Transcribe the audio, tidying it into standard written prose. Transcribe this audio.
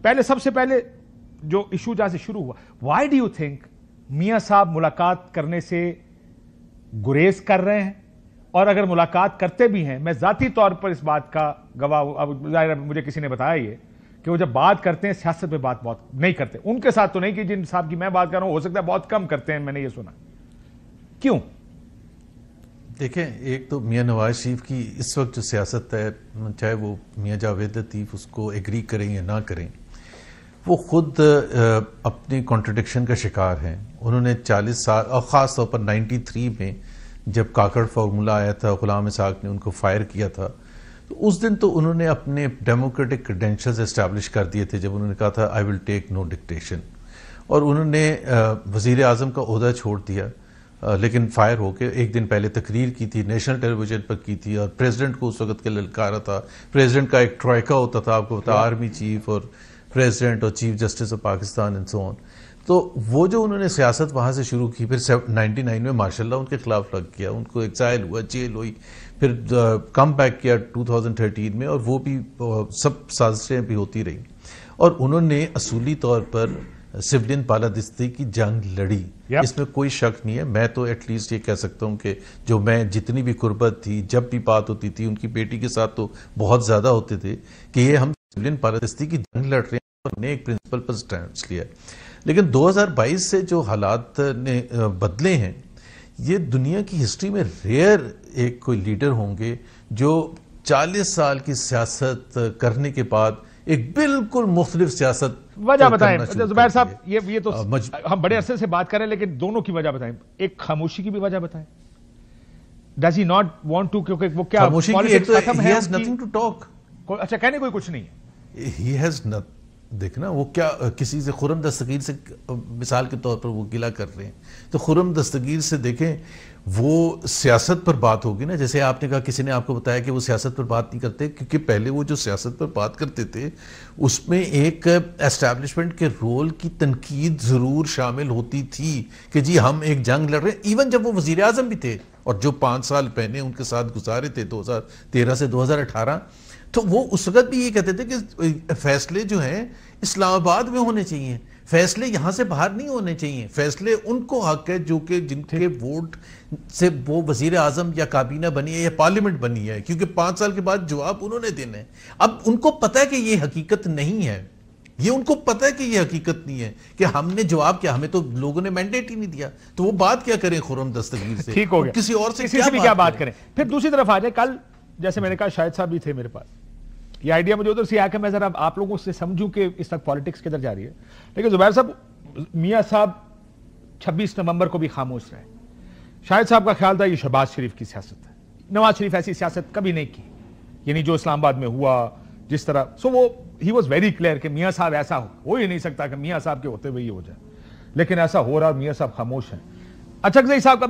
پہلے سب سے پہلے جو ایشو جہاں سے شروع ہوا, وائی ڈو یو تھنک میاں صاحب ملاقات کرنے سے گریز کر رہے ہیں؟ اور اگر ملاقات کرتے بھی ہیں, میں ذاتی طور پر اس بات کا گواہ, اب ظاہر مجھے کسی نے بتایا یہ کہ وہ جب بات کرتے ہیں سیاست پہ بات بہت نہیں کرتے, ان کے ساتھ تو نہیں کہ جن صاحب کی میں بات کر رہا ہوں ہو سکتا ہے بہت کم کرتے ہیں, میں نے یہ سنا. کیوں؟ دیکھیں, ایک تو میاں نواز شریف کی اس وقت جو سیاست ہے, چاہے وہ میاں جاوید لطیف اس کو ایگری کریں یا نہ کریں, وہ خود اپنی کانٹرڈکشن کا شکار ہیں. انہوں نے 40 سال اور خاص طور پر 93 میں جب کاکڑ فارمولہ آیا تھا, غلام اسحاق نے ان کو فائر کیا تھا, تو اس دن تو انہوں نے اپنے ڈیموکریٹک کریڈینشلز اسٹیبلش کر دیے تھے جب انہوں نے کہا تھا آئی ول ٹیک نو ڈکٹیشن, اور انہوں نے وزیر اعظم کا عہدہ چھوڑ دیا. لیکن فائر ہو کے ایک دن پہلے تقریر کی تھی, نیشنل ٹیلی ویژن پر کی تھی, اور پریزیڈنٹ کو اس وقت کے للکارا تھا. پریزیڈنٹ کا ایک ٹرائکا ہوتا تھا, آپ کو پتا, آرمی چیف اور پریزیڈنٹ اور chief justice of Pakistan and so on. تو وہ جو انہوں نے سیاست وہاں سے شروع کی, پھر 99 میں ماشاءاللہ ان کے خلاف لگ گیا, ان کو ایگزائل ہوا, جیل ہوئی, پھر کم بیک کیا 2013 میں, اور وہ بھی سب سازشیں بھی ہوتی رہیں, اور انہوں نے اصولی طور پر سولین بالادستی کی جنگ لڑی. اس میں کوئی شک نہیں ہے. میں تو ایٹ لیسٹ یہ کہہ سکتا ہوں کہ جو میں جتنی بھی قربت تھی, جب بھی بات ہوتی تھی ان کی بیٹی کے ساتھ تو بہت زیادہ ہوتے تھے کہ یہ ہم سولین بالادستی کی جنگ لڑ رہے ہیں, اور نے ایک پرنسپل پر سٹینڈ لیا. لیکن 2022 سے جو حالات نے بدلے ہیں, یہ دنیا کی ہسٹری میں ریئر ایک کوئی لیڈر ہوں گے جو 40 سال کی سیاست کرنے کے بعد ایک بالکل مختلف سیاست. وجہ بتائیں زبیر صاحب, یہ تو ہم بڑے عرصے سے بات کر رہے ہیں, لیکن دونوں کی وجہ بتائیں. ایک خاموشی کی بھی وجہ بتائیں. Does he not want to, کیونکہ وہ کیا خاموشی کی ایک تو he has nothing to talk. اچھا, کہنے کوئی کچھ نہیں ہے. he has not, دیکھنا وہ کیا کسی سے خرم دستگیر سے مثال کے طور پر وہ گلہ کر رہے ہیں, تو خرم دستگیر سے دیکھیں وہ سیاست پر بات ہوگی نا. جیسے آپ نے کہا, کسی نے آپ کو بتایا کہ وہ سیاست پر بات نہیں کرتے, کیونکہ پہلے وہ جو سیاست پر بات کرتے تھے اس میں ایک اسٹیبلشمنٹ کے رول کی تنقید ضرور شامل ہوتی تھی کہ جی ہم ایک جنگ لڑ رہے ہیں. ایون جب وہ وزیر اعظم بھی تھے اور جو 5 سال پہلے ان کے ساتھ گزارے تھے 2013 سے 2018, تو وہ اس وقت بھی یہ کہتے تھے کہ فیصلے جو ہیں اسلام آباد میں ہونے چاہیے, فیصلے یہاں سے باہر نہیں ہونے چاہیے, فیصلے ان کو حق ہے جو کہ جن کے ووٹ سے وہ وزیر اعظم یا کابینہ بنی ہے یا پارلیمنٹ بنی ہے, کیونکہ 5 سال کے بعد جواب انہوں نے دینا ہے. اب ان کو پتہ ہے کہ یہ حقیقت نہیں ہے, یہ ان کو پتہ ہے کہ یہ حقیقت نہیں ہے کہ ہم نے جواب کیا, ہمیں تو لوگوں نے مینڈیٹ ہی نہیں دیا, تو وہ بات کیا کریں خرم دستگیر سے, ٹھیک ہو گیا, کسی اور سے کیا بات کریں. پھر دوسری طرف آ جائے, کل جیسے میں نے کہا شاہد صاحب بھی تھے میرے پاس, یہ آئیڈیا مجھے ادھر سے آیا کہ میں ذرا آپ لوگوں سے سمجھوں کہ اس تک پالیٹکس کدھر جا رہی ہے. لیکن زبیر صاحب, میاں صاحب 26 نومبر کو بھی خاموش رہے. شاہد صاحب کا خیال تھا یہ شہباز شریف کی سیاست ہے, نواز شریف ایسی سیاست کبھی نہیں کی, یعنی جو اسلام آباد میں ہوا جس طرح, سو وہ ہی واز ویری کلیئر کہ میاں صاحب ایسا ہو ہی نہیں سکتا کہ میاں صاحب کے ہوتے ہوئے ہی ہو جائے, لیکن ایسا ہو رہا, میاں صاحب خاموش ہیں. اچھا صاحب کا